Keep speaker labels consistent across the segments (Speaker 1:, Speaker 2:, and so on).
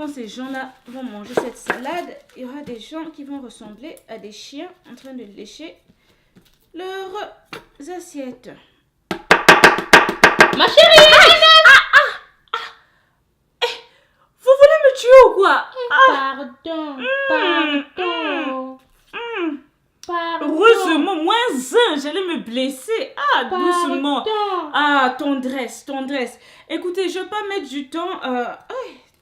Speaker 1: quand ces gens-là vont manger cette salade, il y aura des gens qui vont ressembler à des chiens en train de lécher leurs assiettes.
Speaker 2: Ma chérie!
Speaker 1: Vous voulez me tuer ou quoi?
Speaker 2: Pardon.
Speaker 1: Heureusement, moins un, j'allais me blesser. Doucement. Tendresse. Écoutez, je ne vais pas mettre du temps.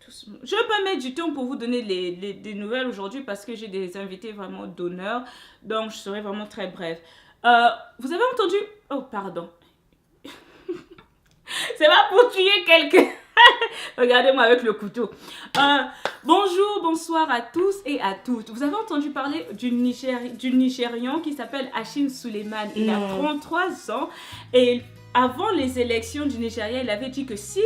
Speaker 1: Doucement. Je ne vais pas mettre du temps pour vous donner des nouvelles aujourd'hui parce que j'ai des invités vraiment d'honneur. Donc, je serai vraiment très brève. Vous avez entendu? Oh, pardon. C'est pas pour tuer quelqu'un. Regardez-moi avec le couteau. Bonjour, bonsoir à tous et à toutes. Vous avez entendu parler du Nigérian qui s'appelle Hashim Suleiman. Il a 33 ans et avant les élections du Nigeria, il avait dit que si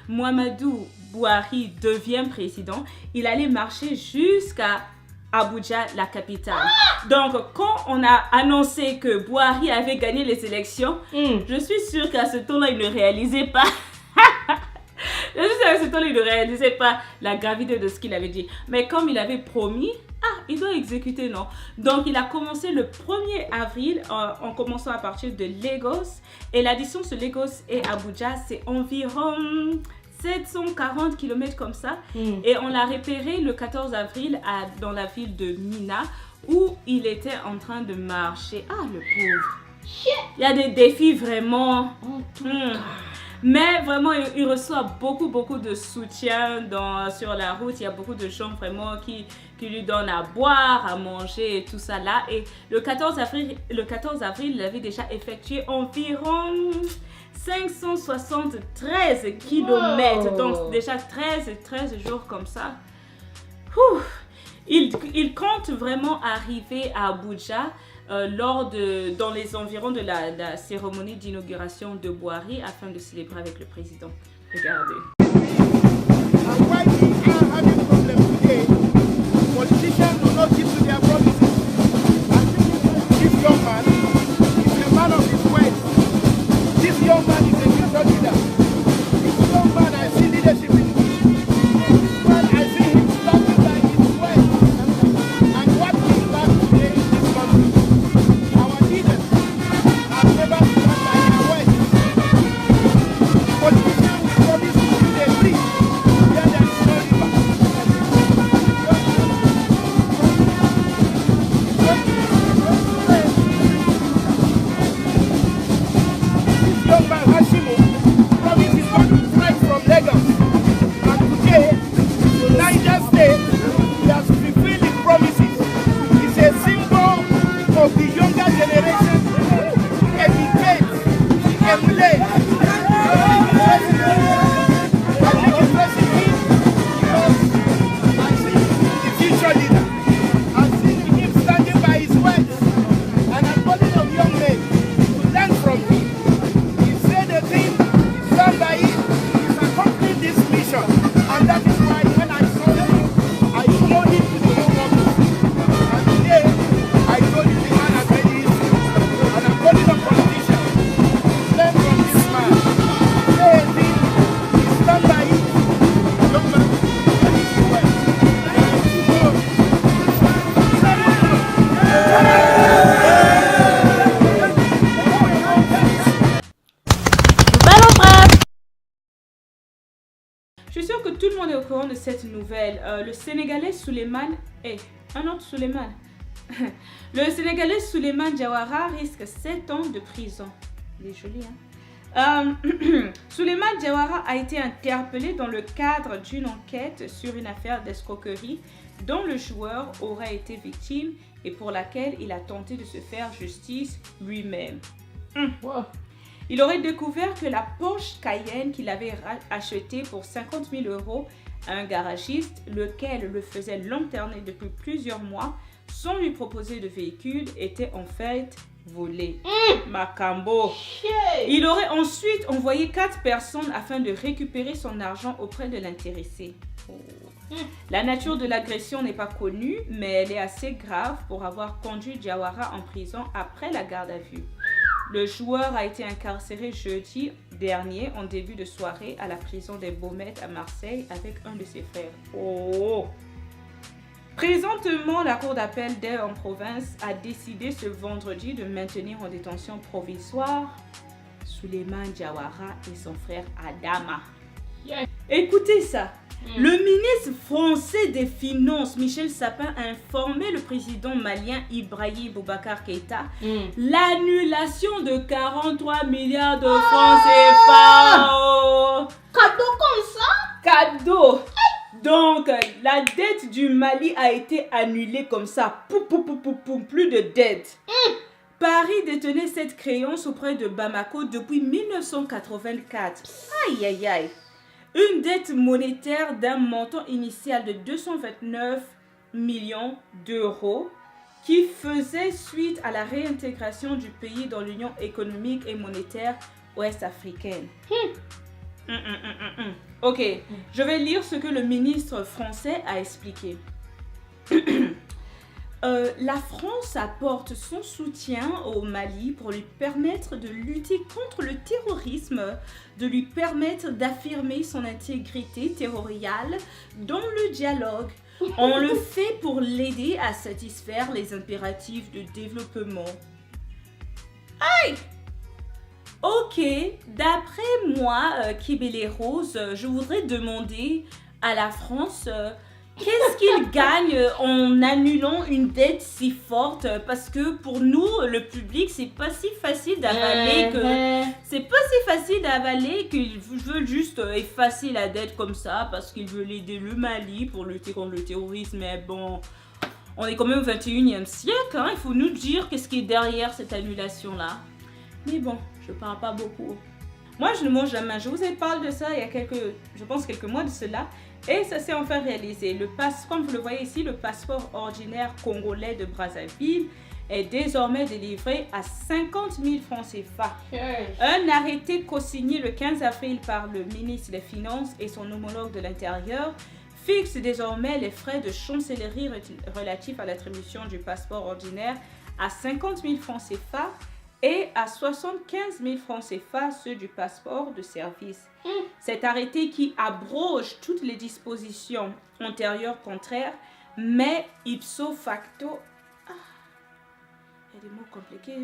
Speaker 1: Muhammadu Buhari devient président, il allait marcher jusqu'à Abuja, la capitale. Donc, quand on a annoncé que Buhari avait gagné les élections, je suis sûre qu'à ce temps-là, il ne réalisait pas. Je suis sûre qu'à ce temps-là, il ne réalisait pas la gravité de ce qu'il avait dit. Mais comme il avait promis, il doit exécuter, non? Donc, il a commencé le 1er avril en commençant à partir de Lagos. Et la distance de Lagos et Abuja, c'est environ 740 km comme ça. Et on l'a repéré le 14 avril dans la ville de Mina où il était en train de marcher. Le pauvre. Il y a des défis vraiment. Mais vraiment, il reçoit beaucoup de soutien sur la route. Il y a beaucoup de gens vraiment qui lui donnent à boire, à manger et tout ça là. Et le 14 avril, il avait déjà effectué environ 573 km. Donc déjà 13 jours comme ça. Il compte vraiment arriver à Abuja dans les environs de la cérémonie d'inauguration de Buhari afin de célébrer avec le président. Regardez.
Speaker 3: Why we are having problems today, politicians do not keep to their promises. This young man is a man of his word. This young man is a future leader. This young man has seen leadership in I see him standing by his word. And what he stands today in this country. Our leaders have never stand by their word. Politicians will promise to build a bridge where there is no river. This young man, Hashimu, promised he's going to strike from Lagos. And today, Niger State, he has fulfilled his promises. He's a symbol of the younger generation to educate, to emulate. I think it's interesting because I see the future leader. I see him standing by his words and I'm calling on young men to learn from him. He said a thing, he stand by it, he's accomplished this mission. And that is why when I saw him, I showed it to the whole world. And today, I told you the man has made it. And I'm calling on politicians. Learn from this man. Say a thing, he stand by it. Young man, that is the way.
Speaker 1: Je suis sûre que tout le monde est au courant de cette nouvelle. Le Sénégalais Suleiman un autre Suleiman. Le Sénégalais Suleiman Diawara risque 7 ans de prison. Il est joli, hein? Suleiman Diawara a été interpellé dans le cadre d'une enquête sur une affaire d'escroquerie dont le joueur aurait été victime et pour laquelle il a tenté de se faire justice lui-même. Il aurait découvert que la Porsche Cayenne qu'il avait achetée pour 50 000 € à un garagiste, lequel le faisait lanterner depuis plusieurs mois, sans lui proposer de véhicule, était en fait volée. Macambo. Il aurait ensuite envoyé 4 personnes afin de récupérer son argent auprès de l'intéressé. La nature de l'agression n'est pas connue, mais elle est assez grave pour avoir conduit Diawara en prison après la garde à vue. Le joueur a été incarcéré jeudi dernier en début de soirée à la prison des Baumettes à Marseille avec un de ses frères. Oh! Présentement, la cour d'appel d'Aix en province a décidé ce vendredi de maintenir en détention provisoire Souleymane Diawara et son frère Adama.
Speaker 2: Yeah.
Speaker 1: Écoutez ça. Le ministre français des Finances, Michel Sapin, a informé le président malien Ibrahim Boubacar Keïta l'annulation de 43 milliards de francs CFA.
Speaker 2: Cadeau comme ça?
Speaker 1: Cadeau. Donc, la dette du Mali a été annulée comme ça. Plus de dette. Paris détenait cette créance auprès de Bamako depuis 1984. Aïe, aïe, aïe. Une dette monétaire d'un montant initial de 229 millions d'euros qui faisait suite à la réintégration du pays dans l'Union économique et monétaire ouest-africaine. Ok, je vais lire ce que le ministre français a expliqué. La France apporte son soutien au Mali pour lui permettre de lutter contre le terrorisme, de lui permettre d'affirmer son intégrité territoriale dans le dialogue. On le fait pour l'aider à satisfaire les impératifs de développement. Aïe! Ok, d'après moi, Kibele Rose, je voudrais demander à la France... qu'est-ce qu'il gagne en annulant une dette si forte? Parce que pour nous, le public, c'est pas si facile d'avaler qu'ils veulent juste effacer la dette comme ça parce qu'ils veulent aider le Mali pour lutter contre le terrorisme. Mais bon, on est quand même au 21e siècle, hein? Il faut nous dire qu'est-ce qui est derrière cette annulation-là. Mais bon, je parle pas beaucoup. Moi, je ne mange jamais. Je vous ai parlé de ça il y a quelques mois de cela. Et ça s'est enfin réalisé. Comme vous le voyez ici, le passeport ordinaire congolais de Brazzaville est désormais délivré à 50 000 francs CFA. Un arrêté co-signé le 15 avril par le ministre des Finances et son homologue de l'Intérieur fixe désormais les frais de chancellerie relatifs à l'attribution du passeport ordinaire à 50 000 francs CFA et à 75 000 francs CFA ceux du passeport de service. Cet arrêté qui abroge toutes les dispositions antérieures contraires, mais ipso facto... il y a des mots compliqués.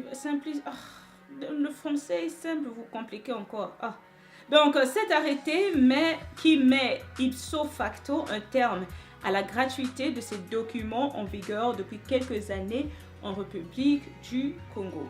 Speaker 1: Le français est simple, vous compliquez encore. Donc cet arrêté qui met ipso facto un terme à la gratuité de ces documents en vigueur depuis quelques années en République du Congo.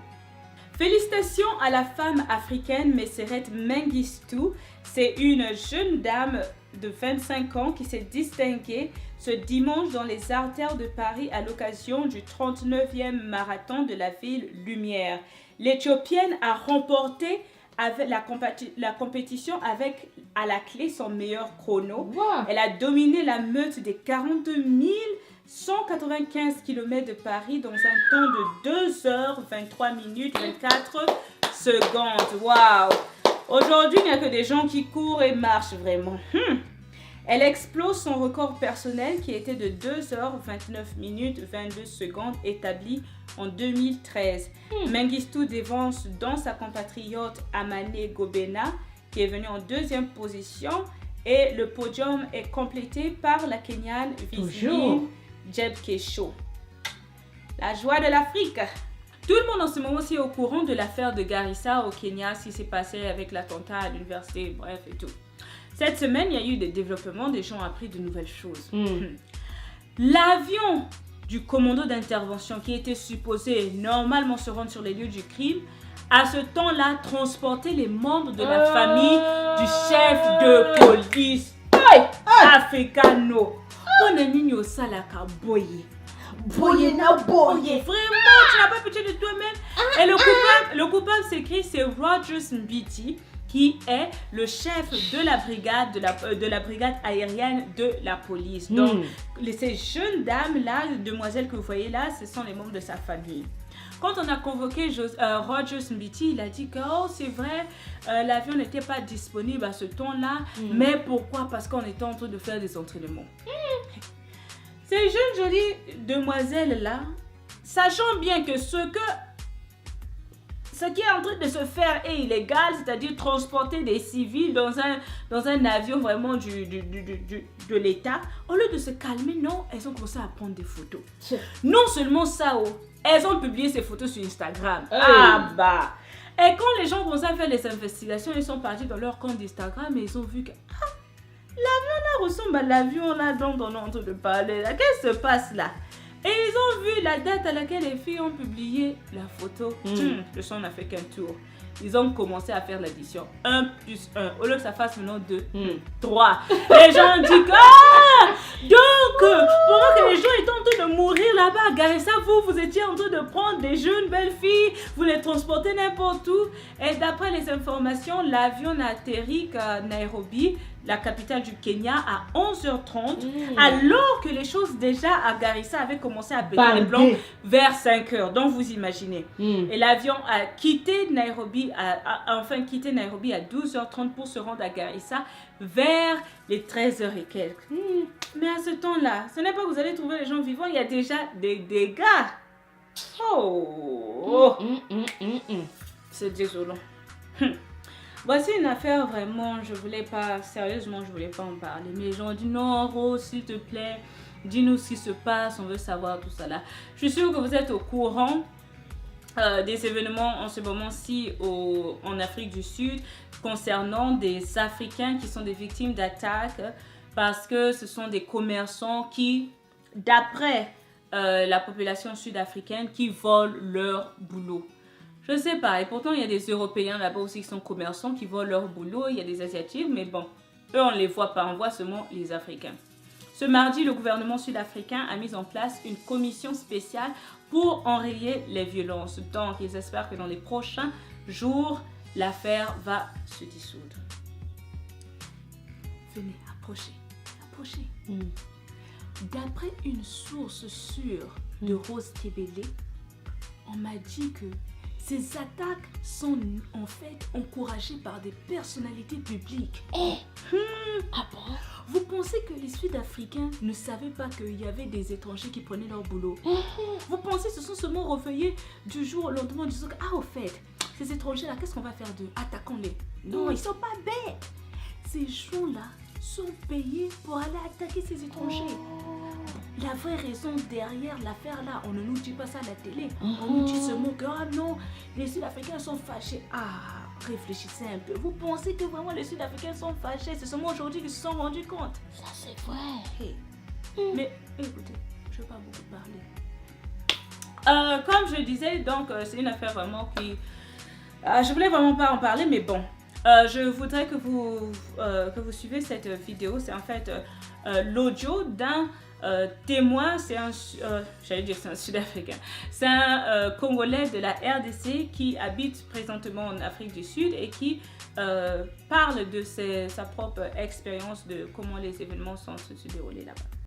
Speaker 1: Félicitations à la femme africaine Messeret Mengistu. C'est une jeune dame de 25 ans qui s'est distinguée ce dimanche dans les artères de Paris à l'occasion du 39e marathon de la ville Lumière. L'Éthiopienne a remporté la compétition avec à la clé son meilleur chrono. Wow. Elle a dominé la meute des 42 195 km de Paris dans un temps de 2h23 minutes 24 secondes. Waouh! Aujourd'hui, il n'y a que des gens qui courent et marchent vraiment. Elle explose son record personnel qui était de 2h29 minutes 22 secondes établi en 2013. Mengistu dévance dans sa compatriote Amane Gobena qui est venue en deuxième position et le podium est complété par la Kenyane Vizini Jeb Kesho. La joie de l'Afrique. Tout le monde en ce moment aussi est au courant de l'affaire de Garissa au Kenya, ce qui s'est passé avec l'attentat à l'université, bref et tout. Cette semaine, il y a eu des développements, des gens ont appris de nouvelles choses. L'avion du commando d'intervention qui était supposé normalement se rendre sur les lieux du crime, à ce temps-là, transportait les membres de la famille du chef de police africano. Vraiment, tu n'as pas pitié de toi-même. Et le coupable s'écrit, c'est Rogers Mbiti, qui est le chef de la brigade aérienne de la police. Donc, ces jeunes dames-là, demoiselles que vous voyez là, ce sont les membres de sa famille. Quand on a convoqué Rogers Mbiti, il a dit que c'est vrai, l'avion n'était pas disponible à ce temps-là. Mais pourquoi? Parce qu'on était en train de faire des entraînements. Ces jeunes jolies demoiselles-là, sachant bien que ce ce qui est en train de se faire est illégal, c'est-à-dire transporter des civils dans un avion vraiment de l'État. Au lieu de se calmer, non, elles ont commencé à prendre des photos. Non seulement ça, elles ont publié ces photos sur Instagram. Ah bah! Et quand les gens commencent à faire les investigations, ils sont partis dans leur compte d'Instagram et ils ont vu que l'avion là ressemble à l'avion là dont on est en train de parler. Qu'est-ce qui se passe là? Et ils ont vu la date à laquelle les filles ont publié la photo. Le son n'a fait qu'un tour. Ils ont commencé à faire l'addition. 1 plus 1. Au lieu que ça fasse maintenant 2, 3. Les gens disent donc, pendant que les gens étaient en train de mourir là-bas à Garissa, vous étiez en train de prendre des jeunes belles filles, vous les transportez n'importe où. Et d'après les informations, l'avion n'a atterri qu'à Nairobi, la capitale du Kenya, à 11h30, alors que les choses déjà à Garissa avaient commencé à péter les plombs vers 5h. Donc vous imaginez. Et l'avion a quitté Nairobi, a enfin quitté Nairobi à 12h30 pour se rendre à Garissa vers les 13h et quelques. Mais à ce temps-là, ce n'est pas que vous allez trouver les gens vivants, il y a déjà des dégâts. C'est désolant. Voici une affaire vraiment, sérieusement, je voulais pas en parler. Mais les gens ont dit non, Rose, s'il te plaît, dis-nous ce qui se passe, on veut savoir tout ça là. Je suis sûre que vous êtes au courant des événements en ce moment-ci en Afrique du Sud concernant des Africains qui sont des victimes d'attaques parce que ce sont des commerçants qui, d'après la population sud-africaine, qui volent leur boulot. Je ne sais pas, et pourtant il y a des Européens là-bas aussi qui sont commerçants, qui volent leur boulot, il y a des Asiatiques, mais bon, eux on ne les voit pas, on voit seulement les Africains. Ce mardi, le gouvernement sud-africain a mis en place une commission spéciale pour enrayer les violences. Donc, ils espèrent que dans les prochains jours, l'affaire va se dissoudre. Venez, approchez. D'après une source sûre de Rose Kebele, on m'a dit que ces attaques sont en fait encouragées par des personnalités publiques.
Speaker 2: Ah bon?
Speaker 1: Vous pensez que les Sud-Africains ne savaient pas qu'il y avait des étrangers qui prenaient leur boulot? Vous pensez que ce sont seulement réveillés du jour au lendemain en disant que, au fait, ces étrangers-là, qu'est-ce qu'on va faire d'eux? Attaquons-les. Non, ils sont pas bêtes. Ces gens-là sont payés pour aller attaquer ces étrangers. La vraie raison derrière l'affaire là, on ne nous dit pas ça à la télé. On nous dit seulement que non, les Sud-Africains sont fâchés. Réfléchissez un peu. Vous pensez que vraiment les Sud-Africains sont fâchés? C'est seulement aujourd'hui qu'ils se sont rendus compte.
Speaker 2: Ça c'est vrai.
Speaker 1: Mais écoutez, je ne vais pas beaucoup parler. Comme je disais, donc c'est une affaire vraiment qui... je voulais vraiment pas en parler, mais bon. Je voudrais que vous suivez cette vidéo. C'est en fait l'audio d'un témoin. C'est un Sud-Africain. C'est un Congolais de la RDC qui habite présentement en Afrique du Sud et qui parle de sa propre expérience de comment les événements sont se déroulés là-bas.